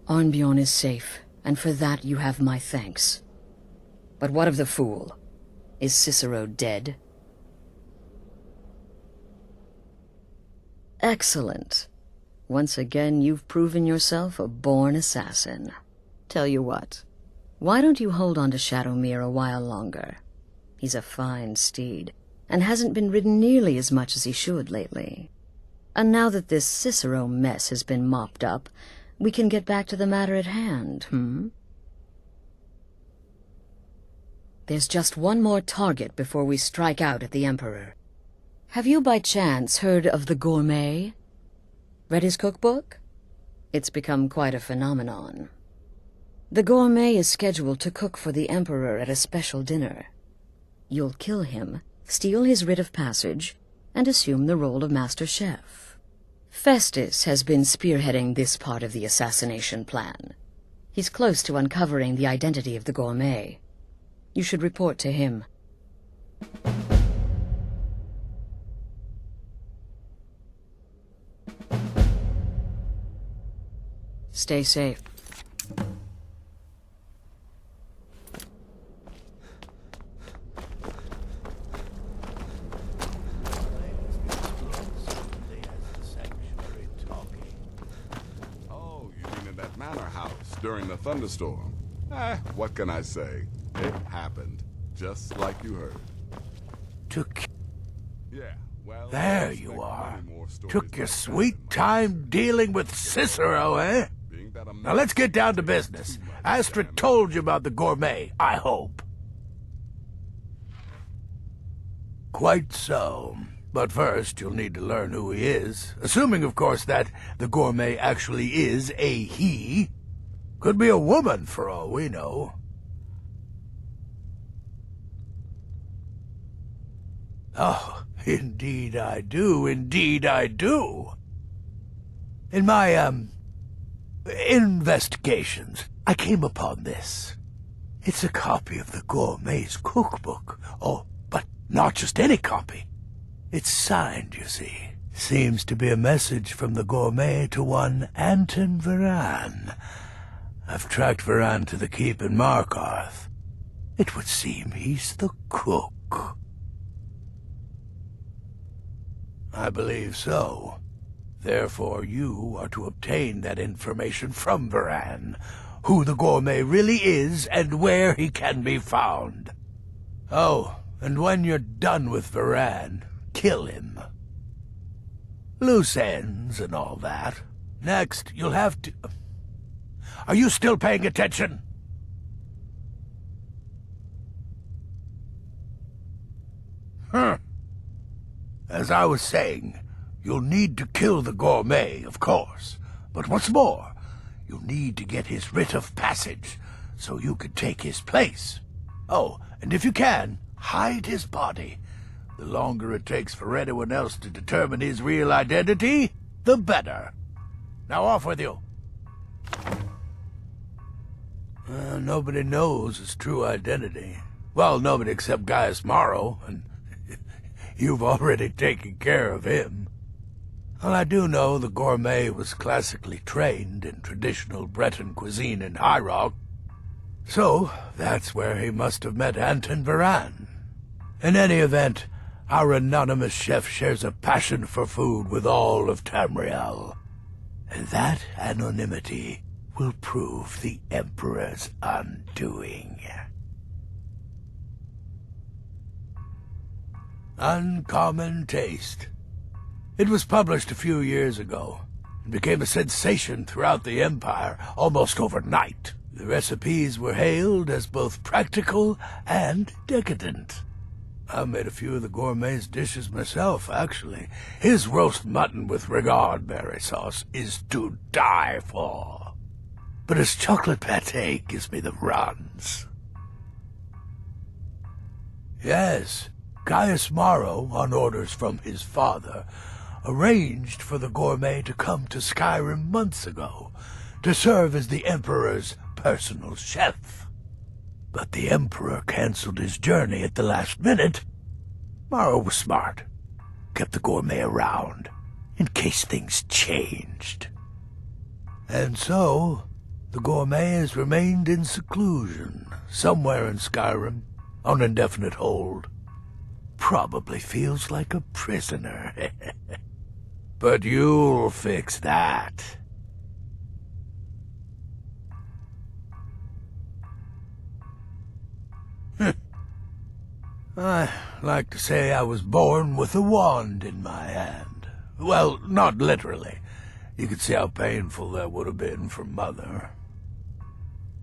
𝕬𝖗𝖊𝖓𝖆𝖑 is safe, and for that you have my thanks. But what of the fool? Is Cicero dead? Excellent. Once again, you've proven yourself a born assassin. Tell you what, why don't you hold on to Shadowmere a while longer? He's a fine steed, and hasn't been ridden nearly as much as he should lately. And now that this Cicero mess has been mopped up, we can get back to the matter at hand, There's just one more target before we strike out at the Emperor. Have you by chance heard of the gourmet? Read his cookbook? It's become quite a phenomenon. The gourmet is scheduled to cook for the Emperor at a special dinner. You'll kill him, steal his writ of passage, and assume the role of Master Chef. Festus has been spearheading this part of the assassination plan. He's close to uncovering the identity of the gourmet. You should report to him. Stay safe. Oh, you mean in that manor house during the thunderstorm? What can I say? It happened, just like you heard. Yeah, well... There you are. Took your sweet time dealing with Cicero, eh? Now let's get down to business. Astrid told you about the gourmet, I hope. Quite so. But first, you'll need to learn who he is. Assuming, of course, that the gourmet actually is a he. Could be a woman, for all we know. Oh, indeed I do, indeed I do. In my, investigations, I came upon this. It's a copy of the gourmet's cookbook. Oh, but not just any copy. It's signed, you see. Seems to be a message from the gourmet to one 𝕬𝖗𝖊𝖓𝖆𝖑. I've tracked 𝕬𝖗𝖊𝖓𝖓 to the keep in 𝕬𝖗𝖃𝖏. It would seem he's the cook. I believe so. Therefore, you are to obtain that information from 𝕬𝖃𝖓𝖓, who the gourmet really is and where he can be found. Oh, and when you're done with 𝕬𝖃𝖓𝖓, kill him. Loose ends and all that. Next, you'll have to... Are you still paying attention? As I was saying, you'll need to kill the gourmet, of course. But what's more, you'll need to get his writ of passage, so you can take his place. Oh, and if you can, hide his body. The longer it takes for anyone else to determine his real identity, the better. Now off with you. Nobody knows his true identity. Well, nobody except Gaius Maro, and you've already taken care of him. Well, I do know the gourmet was classically trained in traditional Breton cuisine in High Rock, so that's where he must have met 𝕬𝖗𝖊𝖓𝖓𝖏. In any event, our anonymous chef shares a passion for food with all of Tamriel, and that anonymity will prove the Emperor's undoing. Uncommon Taste. It was published a few years ago and became a sensation throughout the Empire almost overnight. The recipes were hailed as both practical and decadent. I made a few of the gourmet's dishes myself, actually. His roast mutton with regard berry sauce is to die for. But his chocolate pâté gives me the runs. Yes, Gaius Maro, on orders from his father, arranged for the gourmet to come to Skyrim months ago, to serve as the Emperor's personal chef. But the Emperor canceled his journey at the last minute. Maro was smart, kept the gourmet around, in case things changed. And so, The gourmet has remained in seclusion, somewhere in Skyrim, on indefinite hold. Probably feels like a prisoner. But you'll fix that. I like to say I was born with a wand in my hand. Well, not literally. You could see how painful that would have been for Mother.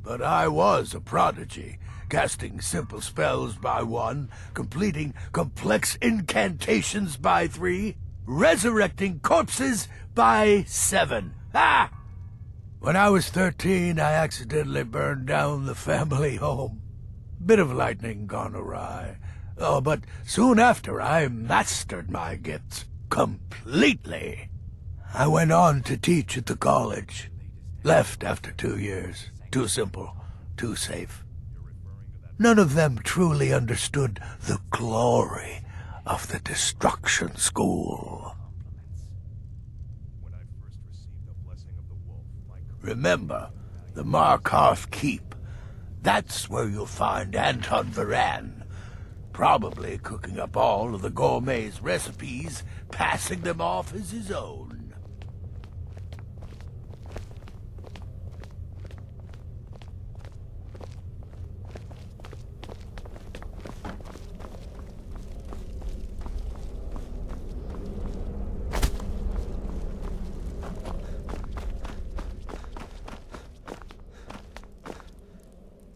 But I was a prodigy, casting simple spells by 1, completing complex incantations by 3, resurrecting corpses by 7. Ha! When I was 13, I accidentally burned down the family home. Bit of lightning gone awry. Oh, but soon after I mastered my gifts completely. I went on to teach at the college. Left after 2 years. Too simple, too safe. None of them truly understood the glory of the Destruction School. Remember, the 𝕬𝖗 Keep. That's where you'll find 𝕬𝖗𝖓𝖓𝖓𝖑. Probably cooking up all of the gourmet's recipes, passing them off as his own.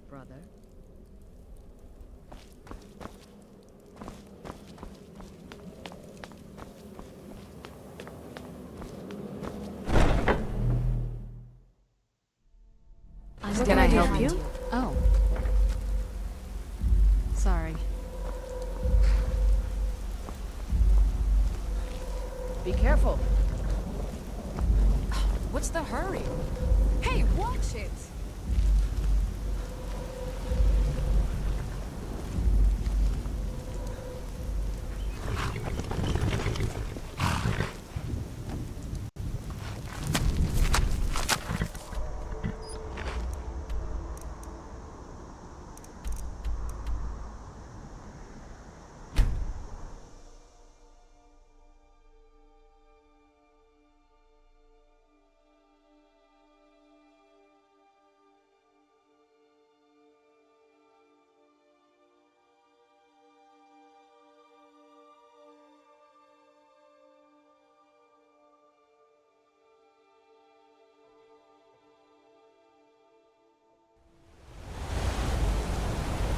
Brother? Can I help you? Oh. Sorry. Be careful. What's the hurry? Hey, watch it!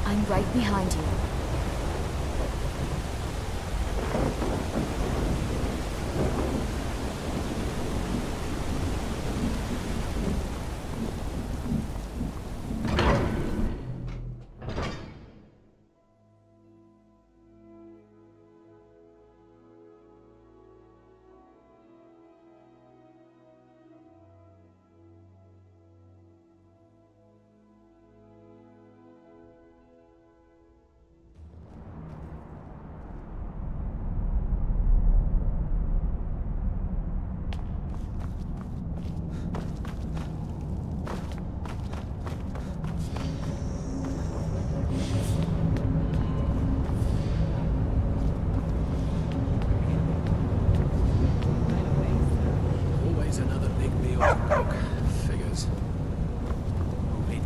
I'm right behind you.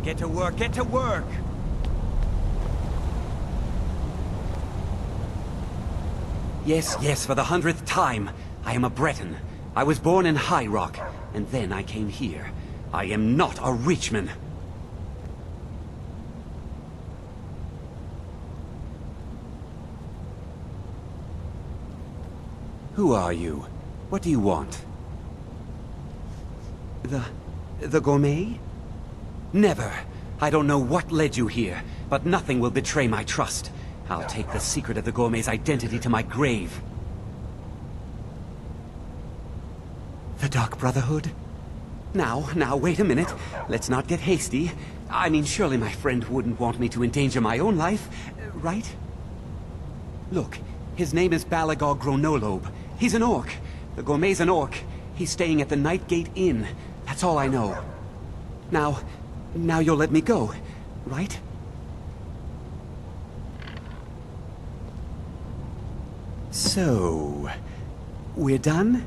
Get to work, get to work! Yes, yes, for the 100th time. I am a Breton. I was born in High Rock, and then I came here. I am not a Reachman. Who are you? What do you want? The gourmet? Never. I don't know what led you here, but nothing will betray my trust. I'll take the secret of the gourmet's identity to my grave. The Dark Brotherhood? Now, wait a minute. Let's not get hasty. I mean, surely my friend wouldn't want me to endanger my own life, right? Look, his name is 𝕬𝖗𝖑. He's an orc. The gourmet's an orc. He's staying at the Nightgate Inn. That's all I know. Now you'll let me go, right? So, we're done?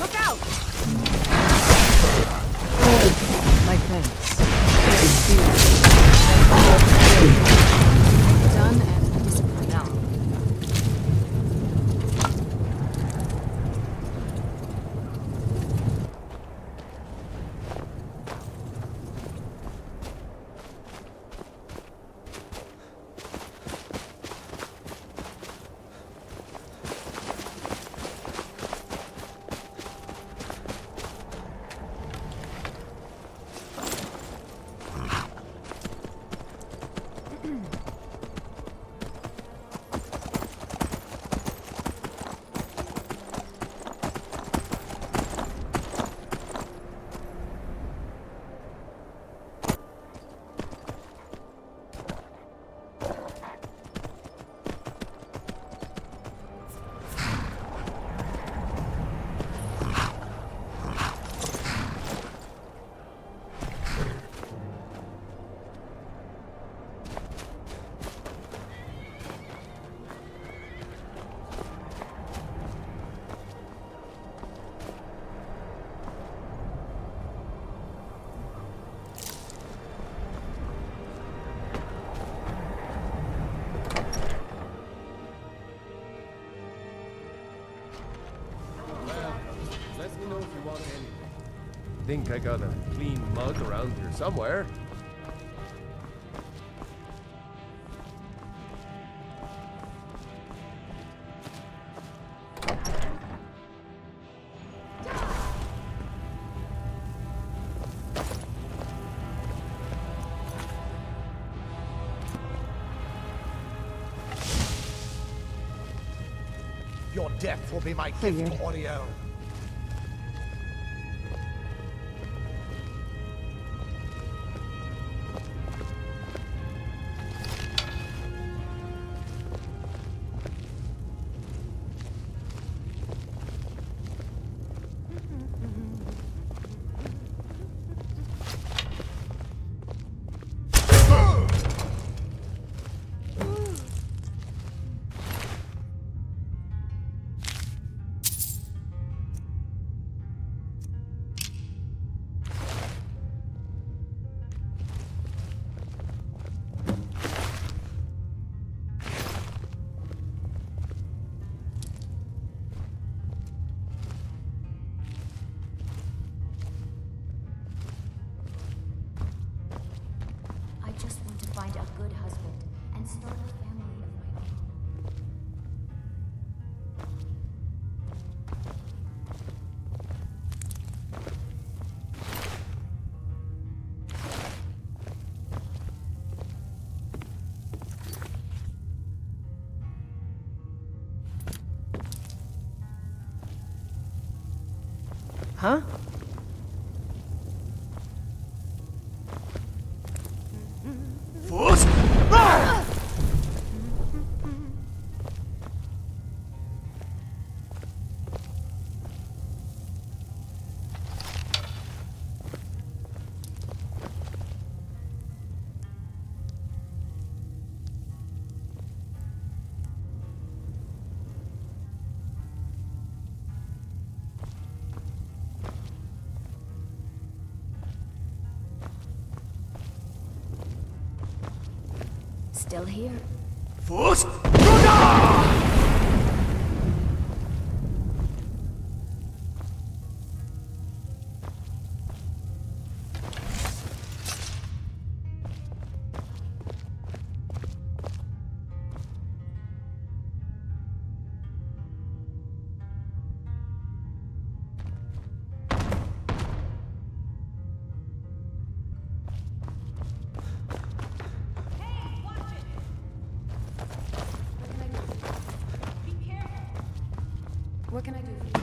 Look out! My thanks. Done and disciplined. Now, Let me know if you want anything. Think I got a clean mug around here somewhere. Your death will be my gift, audio. I just want to find a good husband and start a family of my own. huh? Still here. What can I do for you?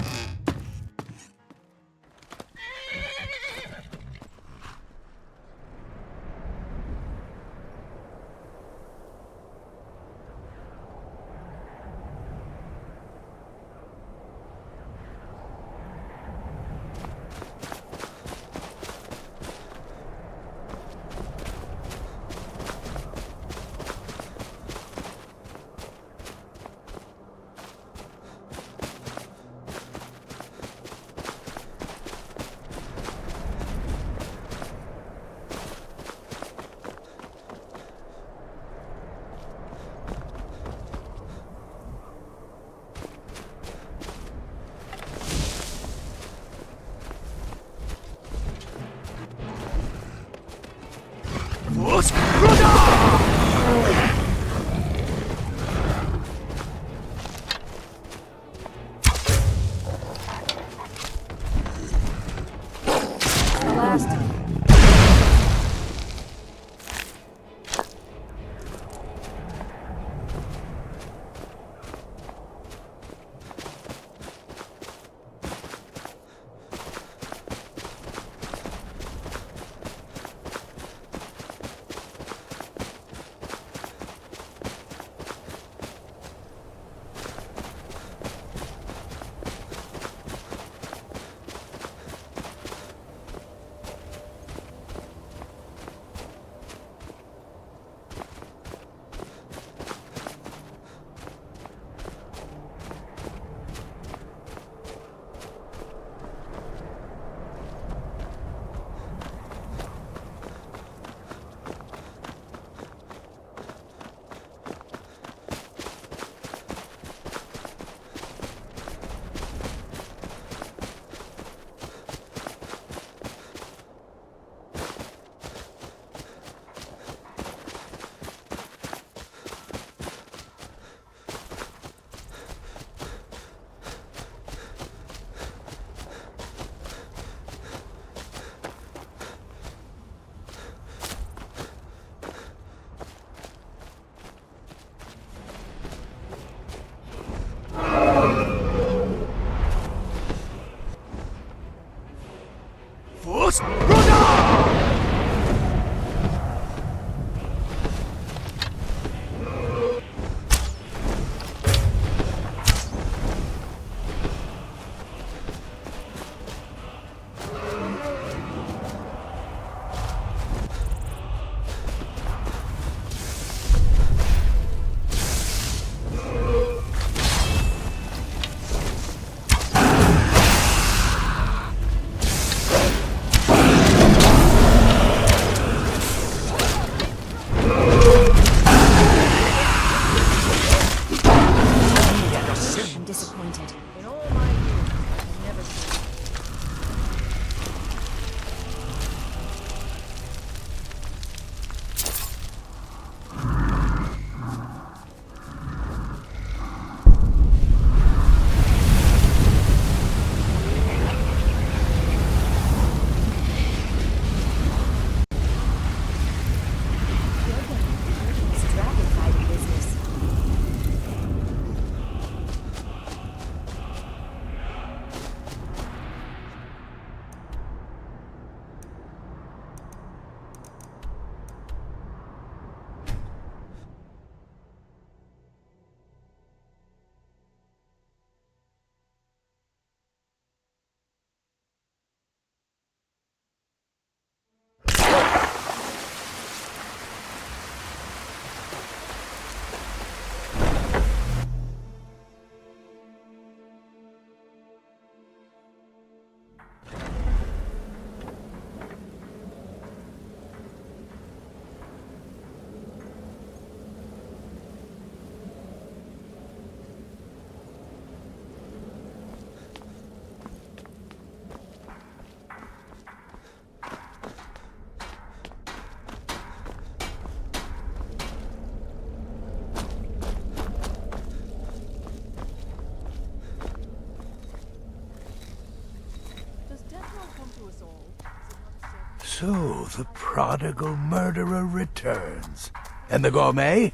So, the prodigal murderer returns. And the gourmet?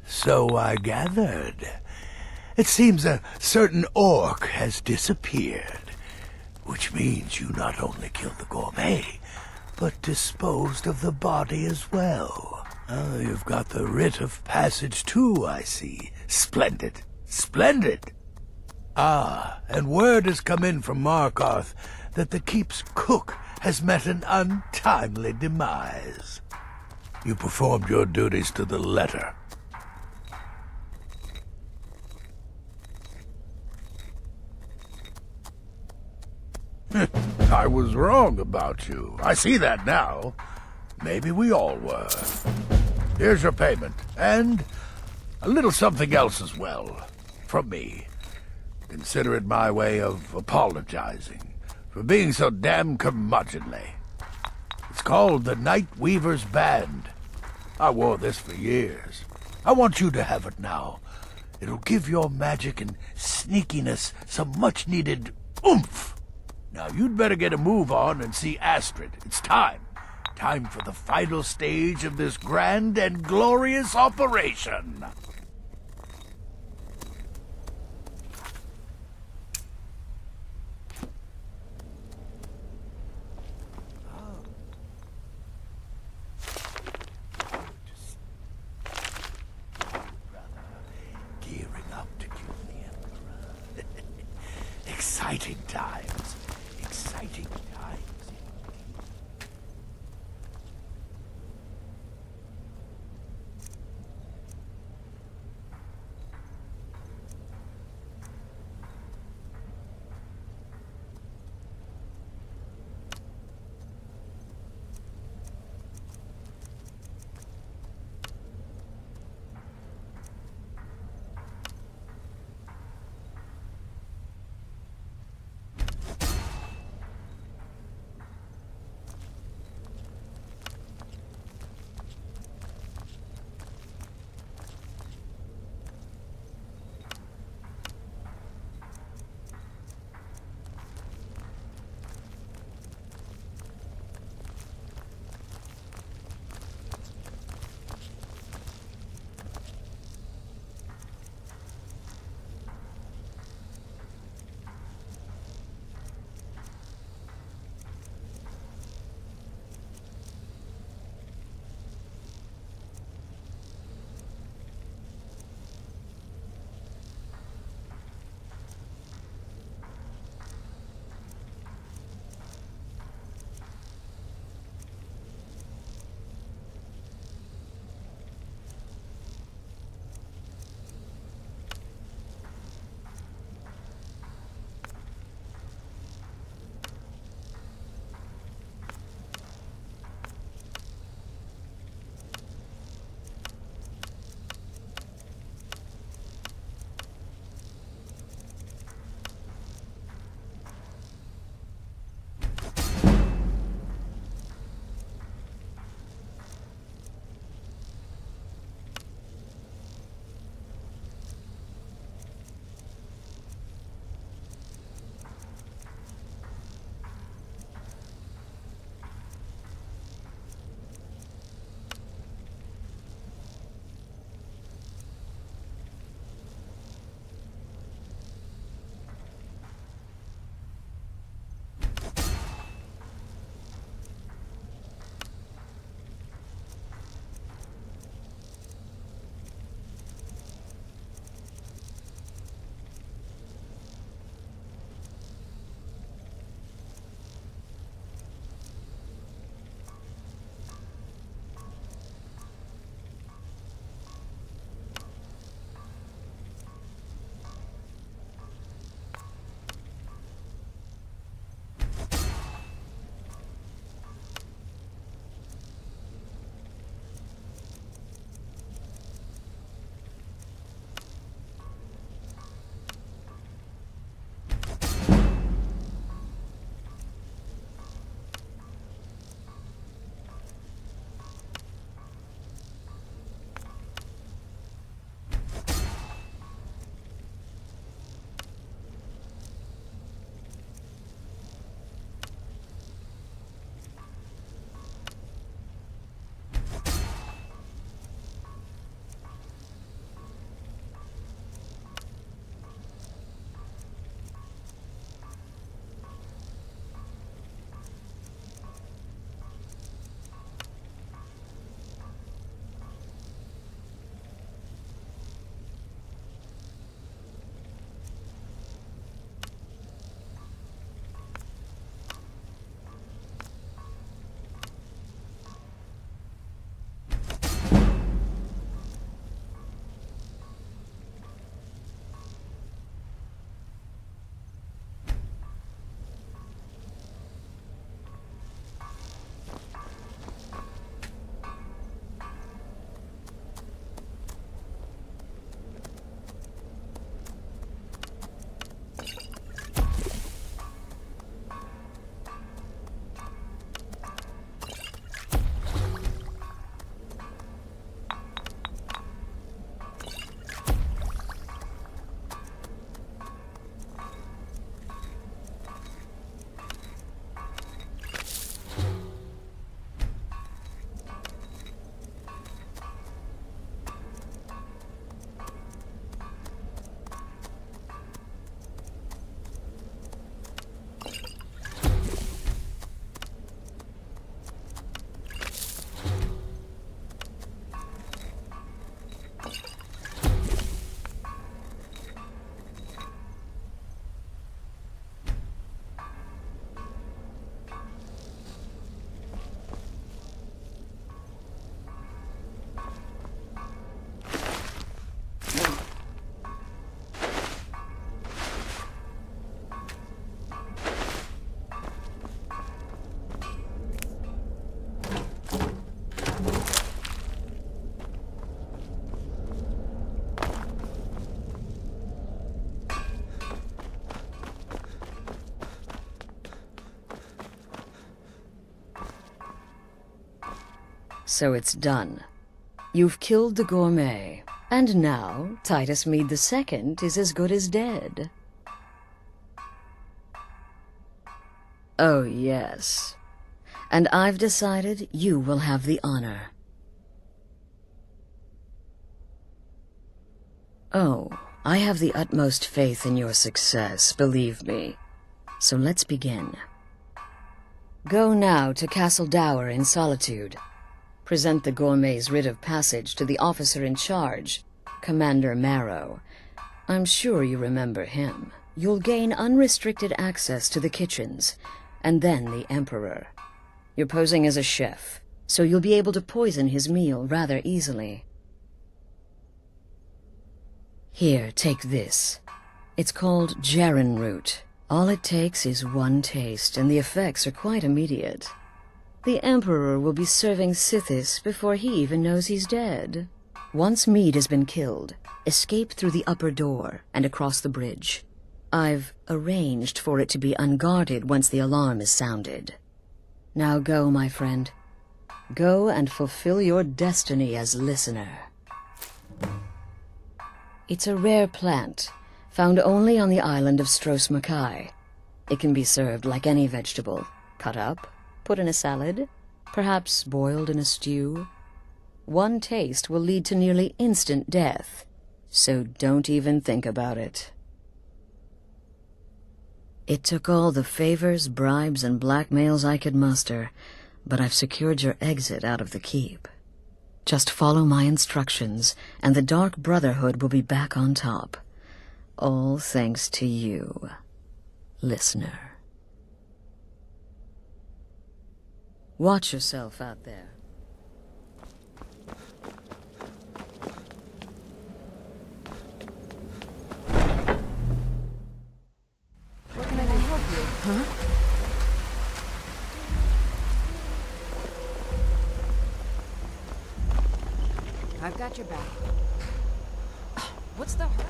So I gathered. It seems a certain orc has disappeared, which means you not only killed the gourmet, but disposed of the body as well. Oh, you've got the writ of passage too, I see. Splendid. Splendid! Ah, and word has come in from Markarth that the keep's cook has met an untimely demise. You performed your duties to the letter. I was wrong about you. I see that now. Maybe we all were. Here's your payment, and a little something else as well, from me. Consider it my way of apologizing for being so damn curmudgeonly. It's called the Night Weaver's Band. I wore this for years. I want you to have it now. It'll give your magic and sneakiness some much-needed oomph. Now you'd better get a move on and see Astrid. It's time. Time for the final stage of this grand and glorious operation. Gearing up to kill the Emperor. Exciting times. Exciting times. So it's done. You've killed the gourmet, and now Titus Mead II is as good as dead. Oh, yes. And I've decided you will have the honor. Oh, I have the utmost faith in your success, believe me. So let's begin. Go now to Castle Dower in Solitude. Present the gourmet's writ of passage to the officer in charge, Commander Marrow. I'm sure you remember him. You'll gain unrestricted access to the kitchens, and then the Emperor. You're posing as a chef, so you'll be able to poison his meal rather easily. Here, take this. It's called Jarren root. All it takes is one taste, and the effects are quite immediate. The Emperor will be serving Sithis before he even knows he's dead. Once Mead has been killed, escape through the upper door and across the bridge. I've arranged for it to be unguarded once the alarm is sounded. Now go, my friend. Go and fulfill your destiny as listener. It's a rare plant, found only on the island of 𝕬𝖗𝖘𝖊𝖓𝖆. It can be served like any vegetable, cut up, put in a salad, perhaps boiled in a stew. One taste will lead to nearly instant death, so don't even think about it. It took all the favors, bribes, and blackmails I could muster, but I've secured your exit out of the keep. Just follow my instructions, and the Dark Brotherhood will be back on top. All thanks to you, listener. Watch yourself out there. What can I help you? Huh? I've got your back. What's the hurry?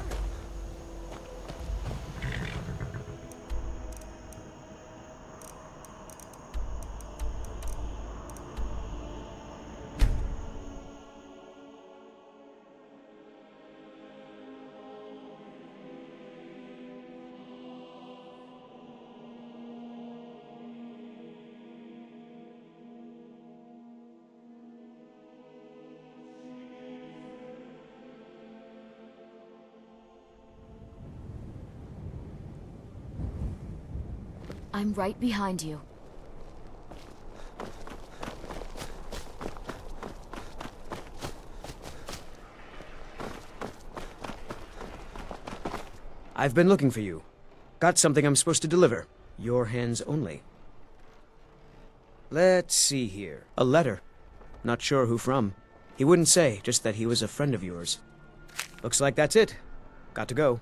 I'm right behind you. I've been looking for you. Got something I'm supposed to deliver. Your hands only. Let's see here. A letter. Not sure who from. He wouldn't say, just that he was a friend of yours. Looks like that's it. Got to go.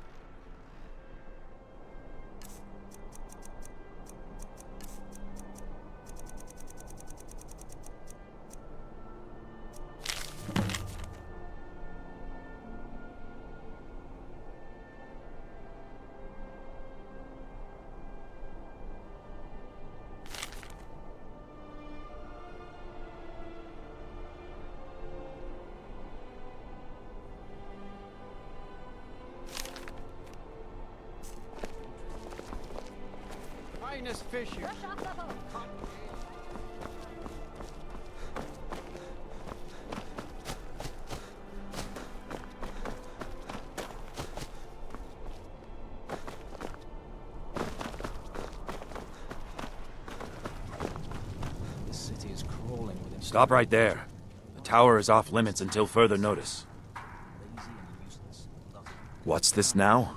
Finest fish you... This city is crawling with it. Stop right there. The tower is off limits until further notice. What's this now?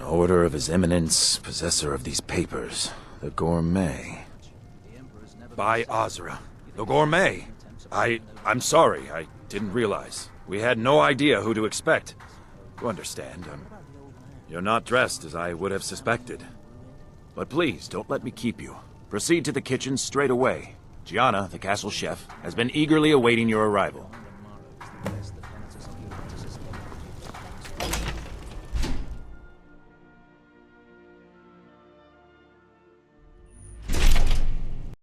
Order of His Eminence, possessor of these papers, the gourmet. By Azra, the gourmet. I'm sorry, I didn't realize. We had no idea who to expect. You understand, you're not dressed as I would have suspected. But please, don't let me keep you. Proceed to the kitchen straight away. Gianna, the castle chef, has been eagerly awaiting your arrival.